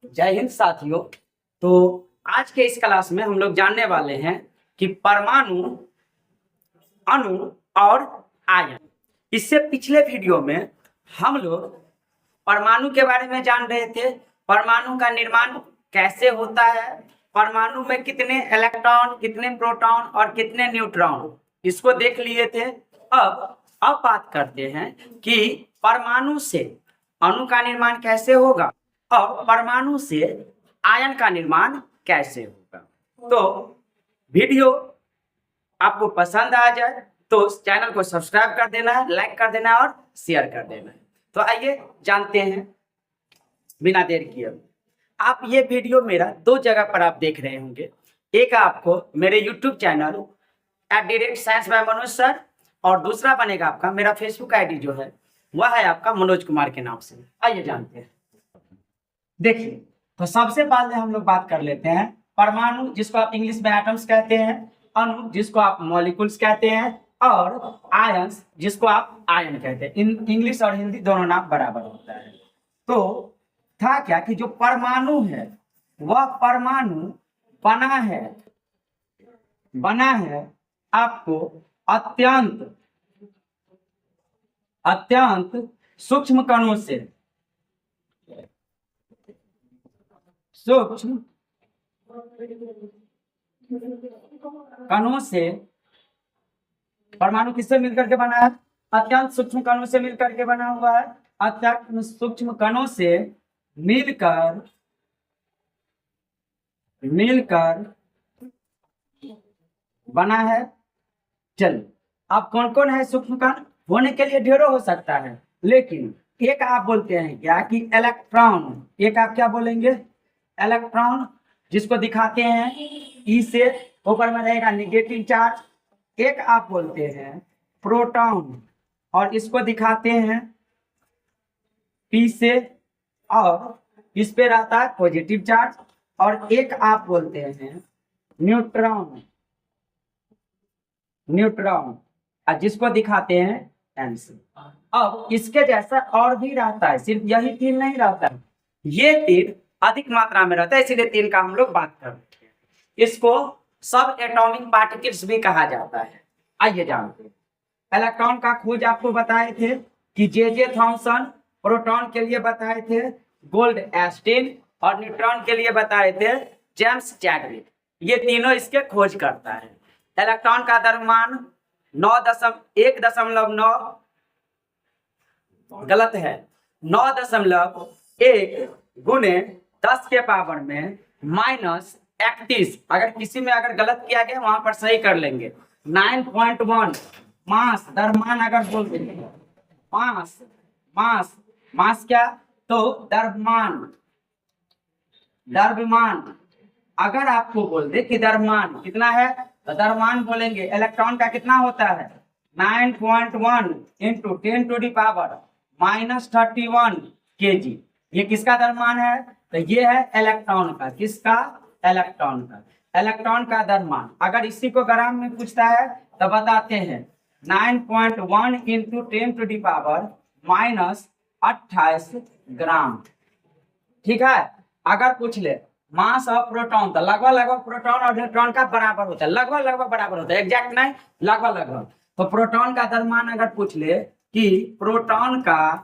जय हिंद साथियों। तो आज के इस क्लास में हम लोग जानने वाले हैं कि परमाणु, अणु और आयन। इससे पिछले वीडियो में हम लोग परमाणु के बारे में जान रहे थे। परमाणु का निर्माण कैसे होता है, परमाणु में कितने इलेक्ट्रॉन, कितने प्रोटॉन और कितने न्यूट्रॉन, इसको देख लिए थे। अब बात करते हैं कि परमाणु से अणु का निर्माण कैसे होगा और परमाणु से आयन का निर्माण कैसे होगा। तो वीडियो आपको पसंद आ जाए तो चैनल को सब्सक्राइब कर देना है, लाइक कर देना है और शेयर कर देना है। तो आइए जानते हैं बिना देर किए। आप ये वीडियो मेरा दो जगह पर आप देख रहे होंगे। एक आपको मेरे YouTube channel @science by Manoj sir, और दूसरा बनेगा आपका मेरा फेसबुक आईडी जो है वह है आपका मनोज कुमार के नाम से। आइए जानते हैं। देखिए, तो सबसे पहले हम लोग बात कर लेते हैं परमाणु, जिसको आप इंग्लिश में एटम्स कहते हैं, अणु जिसको आप मॉलिक्यूल्स कहते हैं, और आयंस जिसको आप आयन कहते हैं। इंग्लिश और हिंदी दोनों नाम बराबर होता है। तो था क्या कि जो परमाणु है वह परमाणु बना है आपको अत्यंत सूक्ष्म कणों से परमाणु किससे मिलकर के बना है? अत्यंत सूक्ष्म कणों से मिलकर के बना हुआ है। अत्यंत सूक्ष्म कणों से मिलकर बना है। चलिए, अब कौन कौन है सूक्ष्म कण? होने के लिए ढेरों हो सकता है, लेकिन एक आप बोलते हैं क्या कि इलेक्ट्रॉन। एक आप क्या बोलेंगे? इलेक्ट्रॉन, जिसको दिखाते हैं ई से, ऊपर में रहेगा निगेटिव चार्ज। एक आप बोलते हैं प्रोटॉन, और इसको दिखाते हैं पी से, और इस पे रहता है पॉजिटिव चार्ज। और एक आप बोलते हैं न्यूट्रॉन, जिसको दिखाते हैं एन से। अब इसके जैसा और भी रहता है, सिर्फ यही तीन नहीं रहता है, ये तीन अधिक मात्रा में रहता है, इसीलिए तीन का हम लोग बात करते हैं। इसको सब एटॉमिक पार्टिकल्स भी कहा जाता है। आइए जानते हैं। इलेक्ट्रॉन का खोज आपको बताए थे कि जे थॉमसन, प्रोटॉन के लिए बताए थे गोल्ड एस्टिन, और न्यूट्रॉन के लिए बताए थे जेम्स चैडविक। ये तीनों इसके खोज करता है। इलेक्ट्रॉन का द्रव्यमान 1.9, गलत है, 9.1 गुने 10 के पावर में -31। अगर किसी में अगर गलत किया गया वहां पर सही कर लेंगे। 9.1 मास, द्रव्यमान अगर बोल देंगे मास क्या? तो द्रव्यमान अगर आपको बोल दे कि द्रव्यमान कितना है, तो द्रव्यमान बोलेंगे इलेक्ट्रॉन का कितना होता है 9.1 इंटू 10⁻⁻31 kg। ये किसका द्रव्यमान है? तो ये है इलेक्ट्रॉन का। किसका? इलेक्ट्रॉन का। इलेक्ट्रॉन का द्रव्यमान अगर इसी को ग्राम में पूछता है तो बताते हैं 9.1 इंटू 10⁻28 ग्राम। ठीक है। अगर पूछ ले मास ऑफ प्रोटॉन, तो लगभग प्रोटॉन और न्यूट्रॉन का बराबर होता है। लगभग बराबर होता है, एग्जैक्ट नहीं, लगभग। तो प्रोटॉन का द्रव्यमान अगर पूछ ले कि प्रोटॉन का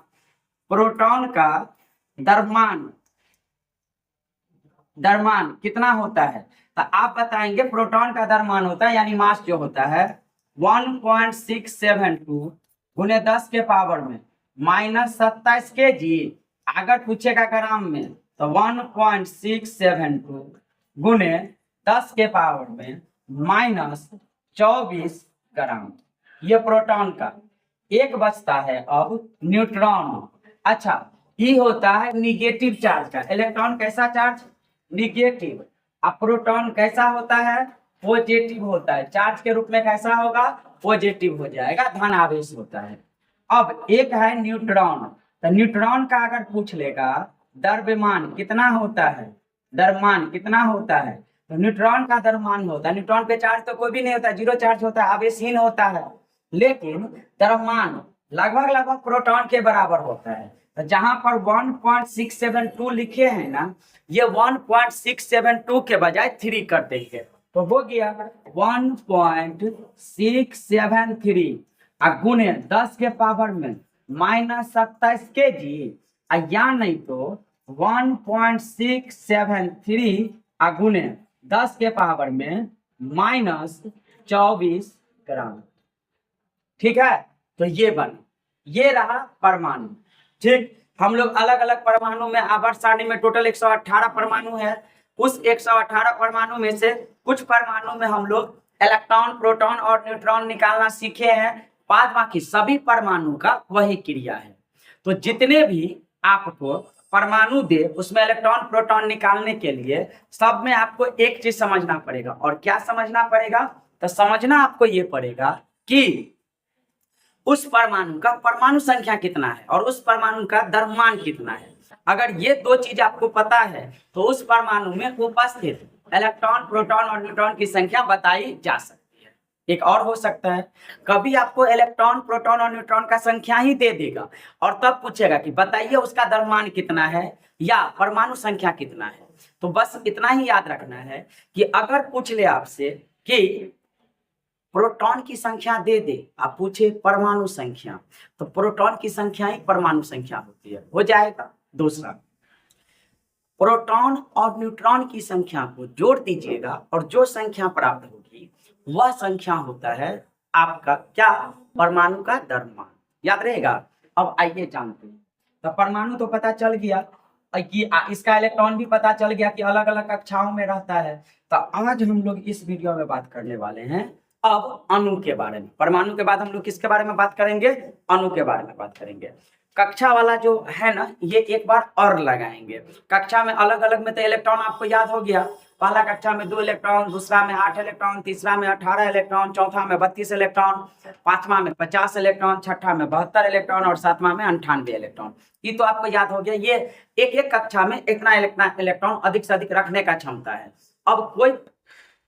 द्रव्यमान कितना होता है, तो आप बताएंगे प्रोटॉन का द्रव्यमान होता है, यानी मास जो होता है 1.672 गुने 10 के पावर में -27 kg। अगर पूछेगा ग्राम में तो 1.672 गुने 10 के पावर में -24 ग्राम। ये प्रोटॉन का। एक बचता है अब न्यूट्रॉन। अच्छा, ये होता है निगेटिव चार्ज का। इलेक्ट्रॉन कैसा चार्ज? निगेटिव। अब प्रोटॉन कैसा होता है? पॉजिटिव होता है। चार्ज के रूप में कैसा होगा? पॉजिटिव हो जाएगा, धन आवेश होता है। अब एक है न्यूट्रॉन। तो न्यूट्रॉन का अगर पूछ लेगा द्रव्यमान कितना होता है, तो न्यूट्रॉन का द्रव्यमान होता है। न्यूट्रॉन पे चार्ज तो कोई भी नहीं होता, जीरो चार्ज होता है, आवेशहीन होता है, लेकिन द्रव्यमान लगभग प्रोटॉन के बराबर होता है। तो जहां पर 1.672 लिखे हैं ना, ये 1.672 के बजाय 3 कर देंगे तो हो गया 1.673 गुने 10 के पावर में -27 kg, या नहीं तो 1.673 गुने 10 के पावर में -24 ग्राम। ठीक है, तो ये बन, ये रहा परमाणु। ठीक, हम लोग अलग अलग परमाणु में आवर्त सारणी में टोटल 118 परमाणु है। उस 118 परमाणु में से कुछ परमाणु में हम लोग इलेक्ट्रॉन, प्रोटॉन और न्यूट्रॉन निकालना सीखे हैं। बाद बाकी सभी परमाणु का वही क्रिया है। तो जितने भी आपको परमाणु दे उसमें इलेक्ट्रॉन, प्रोटॉन निकालने के लिए सब में आपको एक चीज समझना पड़ेगा। और क्या समझना पड़ेगा? तो समझना आपको ये पड़ेगा कि उस परमाणु का परमाणु संख्या कितना है और उस परमाणु का द्रव्यमान कितना है। अगर ये दो चीज आपको पता है तो उस परमाणु में उपस्थित इलेक्ट्रॉन, प्रोटॉन और न्यूट्रॉन की संख्या बताई जा सकती है। एक और हो सकता है, कभी आपको इलेक्ट्रॉन, प्रोटॉन और न्यूट्रॉन का संख्या ही दे देगा और तब पूछेगा कि बताइए उसका द्रव्यमान कितना है या परमाणु संख्या कितना है। तो बस इतना ही याद रखना है कि अगर पूछ ले आपसे कि प्रोटॉन की संख्या दे दे, आप पूछे परमाणु संख्या, तो प्रोटॉन की संख्या ही परमाणु संख्या होती है, हो जाएगा। दूसरा, प्रोटॉन और न्यूट्रॉन की संख्या को जोड़ दीजिएगा और जो संख्या प्राप्त होगी वह संख्या होता है आपका क्या? परमाणु का द्रव्यमान। याद रहेगा। अब आइए जानते हैं। तो परमाणु तो पता चल गया कि इसका इलेक्ट्रॉन भी पता चल गया कि अलग अलग कक्षाओं में रहता है। तो आज हम लोग इस वीडियो में बात करने वाले हैं अब अणु के बारे में। परमाणु के बाद हम लोग किसके बारे में बात करेंगे? अणु के बारे में बात करेंगे। कक्षा वाला जो है ना, ये एक बार और लगाएंगे। कक्षा में अलग अलग में तो इलेक्ट्रॉन आपको याद हो गया। पहला कक्षा में 2 इलेक्ट्रॉन, दूसरा में 8 इलेक्ट्रॉन, तीसरा में 18 इलेक्ट्रॉन, चौथा में 32 इलेक्ट्रॉन, पांचवा में 50 इलेक्ट्रॉन, छठा में 72 इलेक्ट्रॉन और सातवां में 98 इलेक्ट्रॉन। ये तो आपको याद हो गया। ये एक एक कक्षा में इतना इलेक्ट्रॉन अधिक से अधिक रखने का क्षमता है। अब कोई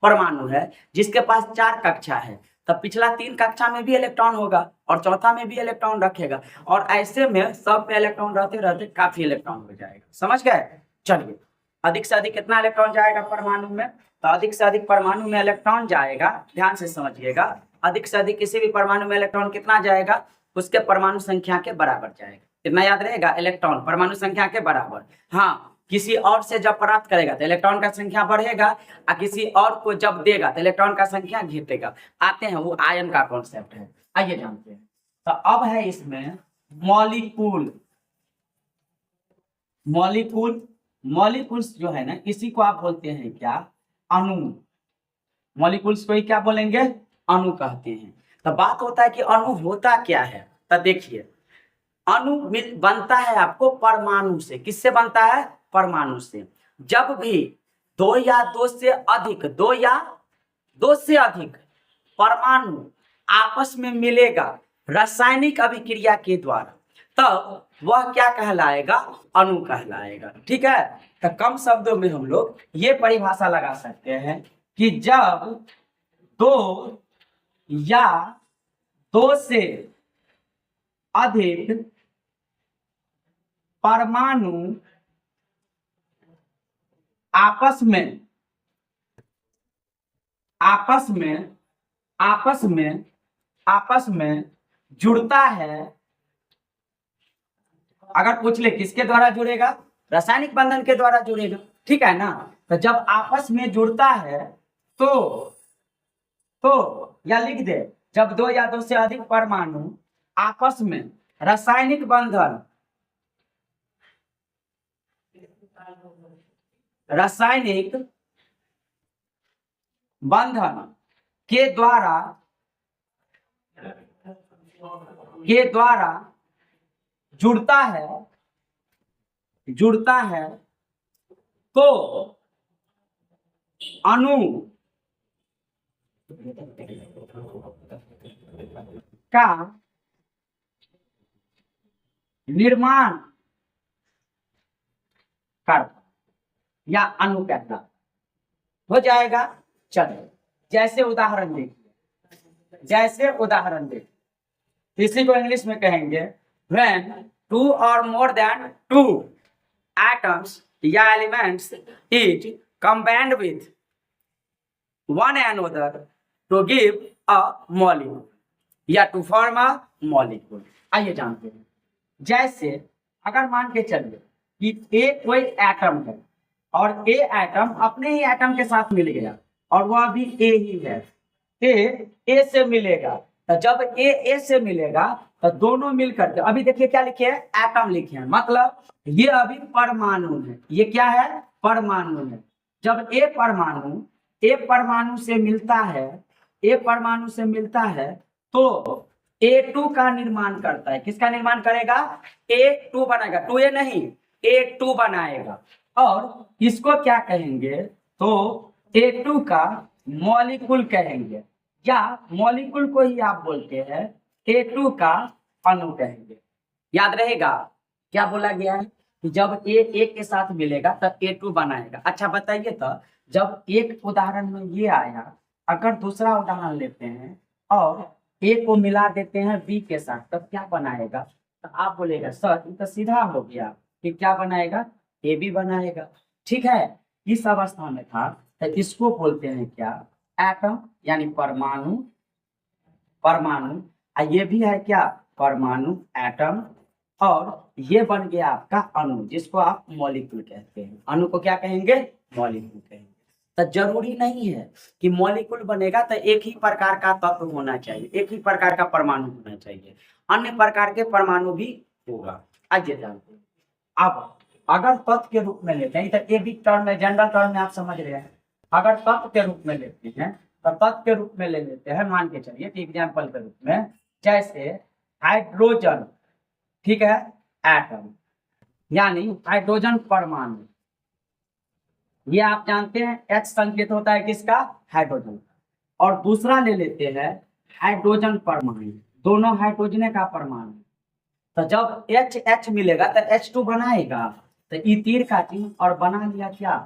परमाणु है जिसके पास 4 कक्षा है, तब पिछला 3 कक्षा में भी इलेक्ट्रॉन होगा और चौथा में भी इलेक्ट्रॉन रखेगा और ऐसे में सब में इलेक्ट्रॉन रहते रहते काफी इलेक्ट्रॉन हो जाएगा। समझ गए? चलिए, अधिक से अधिक कितना इलेक्ट्रॉन जाएगा परमाणु में? तो अधिक से अधिक परमाणु में इलेक्ट्रॉन जाएगा, ध्यान से समझिएगा, अधिक से अधिक किसी भी परमाणु में इलेक्ट्रॉन कितना जाएगा? उसके परमाणु संख्या के बराबर जाएगा। कितना याद रहेगा? इलेक्ट्रॉन परमाणु संख्या के बराबर। हाँ, किसी और से जब प्राप्त करेगा तो इलेक्ट्रॉन का संख्या बढ़ेगा और किसी और को जब देगा तो इलेक्ट्रॉन का संख्या घटेगा। आते हैं, वो आयन का कॉन्सेप्ट है, आइए जानते हैं। तो अब है इसमें मॉलिक्यूल। मॉलिक्यूल्स जो है ना, इसी को आप बोलते हैं क्या? अणु। मॉलिक्यूल्स को ही क्या बोलेंगे? अणु कहते हैं। तो बात होता है कि अणु होता क्या है। तो देखिए, अणु बनता है आपको परमाणु से। किससे बनता है? परमाणु से। जब भी 2 या 2 से अधिक, 2 या 2 से अधिक परमाणु आपस में मिलेगा रासायनिक अभिक्रिया के द्वारा, तब वह क्या कहलाएगा? अणु कहलाएगा। ठीक है, तो कम शब्दों में हम लोग ये परिभाषा लगा सकते हैं कि जब 2 या 2 से अधिक परमाणु आपस में जुड़ता है। अगर पूछ ले किसके द्वारा जुड़ेगा? रासायनिक बंधन के द्वारा जुड़ेगा। ठीक है ना। तो जब आपस में जुड़ता है तो या लिख दे, जब 2 या 2 से अधिक परमाणु आपस में रासायनिक बंधन के द्वारा जुड़ता है तो अणु का निर्माण करता या अणु कहता हो जाएगा। चलिए, जैसे उदाहरण देखिए, इसी को इंग्लिश में कहेंगे व्हेन टू और मोर देन टू एटम्स या elements is combined with one another to give a molecule या टू फॉर्म अ मॉलिक्यूल। आइए जानते हैं, जैसे अगर मान के चलिए कि ए कोई एटम है और ए एटम अपने ही एटम के साथ मिल गया और वह भी ए ही है, ए से मिलेगा, तो जब ए से मिलेगा तो दोनों मिलकर के, अभी देखिए क्या लिखे हैं, एटम लिखे हैं, मतलब ये अभी परमाणु है, ये क्या है, परमाणु है। जब ए परमाणु से मिलता है, ए परमाणु से मिलता है तो A2 का निर्माण करता है। किसका निर्माण करेगा, A2 बनाएगा, 2A नहीं, A2 बनाएगा। और इसको क्या कहेंगे, तो A2 का मॉलिक्यूल कहेंगे, या मॉलिक्यूल को ही आप बोलते हैं A2 का अणु कहेंगे। याद रहेगा क्या बोला गया है कि जब ए के साथ मिलेगा तब A2 बनाएगा। अच्छा बताइए, तो जब एक उदाहरण में ये आया, अगर दूसरा उदाहरण लेते हैं और ए को मिला देते हैं बी के साथ, तब क्या बनाएगा, तो आप बोलेगा सर ये तो सीधा हो गया कि क्या बनाएगा, ए भी बनाएगा। ठीक है, इस अवस्था में था, तो इसको बोलते हैं क्या, एटम यानी परमाणु, ये भी है क्या, परमाणु, एटम, और ये बन गया आपका अणु, जिसको आप मॉलिक्यूल कहते हैं। अणु को क्या कहेंगे, मॉलिक्यूल कहेंगे। तो जरूरी नहीं है कि मॉलिक्यूल बनेगा तो एक ही प्रकार का तत्व होना चाहिए, एक ही प्रकार का परमाणु होना चाहिए, अन्य प्रकार के परमाणु भी होगा। आइए जानते हैं। अब अगर तत्व के रूप में लेते हैं, तो एक ही टर्म में, जनरल टर्म में आप समझ रहे हैं, अगर तत्व के रूप में लेते हैं तो तत्व के रूप में ले लेते हैं, मान के चलिए कि एग्जाम्पल के रूप में, जैसे हाइड्रोजन, ठीक है, एटम यानी हाइड्रोजन परमाणु, ये आप जानते हैं H संकेत होता है किसका, हाइड्रोजन। और दूसरा ले लेते हैं हाइड्रोजन परमाणु, दोनों हाइड्रोजन का परमाणु, तो जब H मिलेगा तो H2 बनाएगा, तो ई तीर का चिन्ह और बना लिया क्या,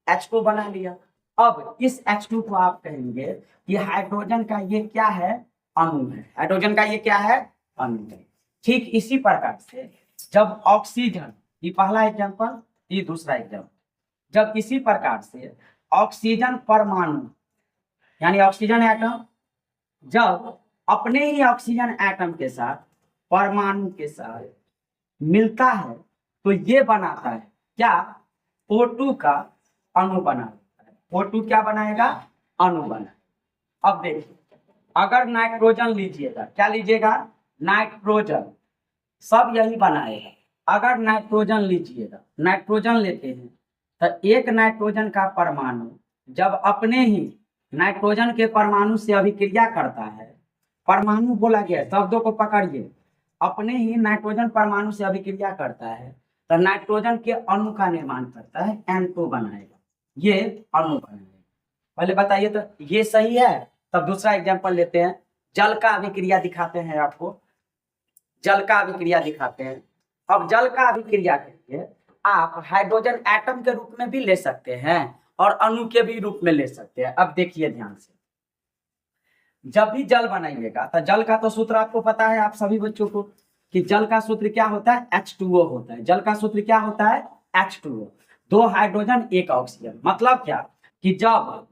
H2 बना लिया। अब इस H2 को आप कहेंगे कि हाइड्रोजन का ये क्या है, अणु है, हाइड्रोजन का ये क्या है, अणु है। ठीक इसी प्रकार से जब ऑक्सीजन, ये पहला एग्जाम्पल, ये दूसरा एग्जाम्पल, जब इसी प्रकार से ऑक्सीजन परमाणु यानी ऑक्सीजन एटम जब अपने ही ऑक्सीजन एटम के साथ परमाणु के साथ मिलता है तो ये बनाता है क्या, O2 का अणु बनाता है। O2 क्या बनाएगा, अणु बनाएगा। अब देखिए, अगर नाइट्रोजन लीजिएगा, क्या लीजिएगा, नाइट्रोजन, सब यही बनाएगा। अगर नाइट्रोजन लीजिएगा, नाइट्रोजन लेते हैं तो एक नाइट्रोजन का परमाणु जब अपने ही नाइट्रोजन के परमाणु से अभिक्रिया करता है, परमाणु बोला गया, शब्दों को पकड़िए, अपने ही नाइट्रोजन परमाणु से अभिक्रिया करता है तो नाइट्रोजन के अणु का निर्माण करता है, N2 बनाएगा, ये अणु बनाएगा। पहले बताइए तो ये सही है। तब दूसरा एग्जांपल लेते हैं, जल का अभिक्रिया दिखाते हैं आपको, जल का अभिक्रिया दिखाते हैं। अब जल का अभिक्रिया के लिए आप हाइड्रोजन एटम के रूप में भी ले सकते हैं और अणु के भी रूप में ले सकते हैं। अब देखिए ध्यान से, जब भी जल बनाइएगा तो जल का तो सूत्र आपको पता है, आप सभी बच्चों को, कि जल का सूत्र क्या होता है, H2O होता है। जल का सूत्र क्या होता है, H2O, 2 हाइड्रोजन 1 ऑक्सीजन। मतलब क्या कि जब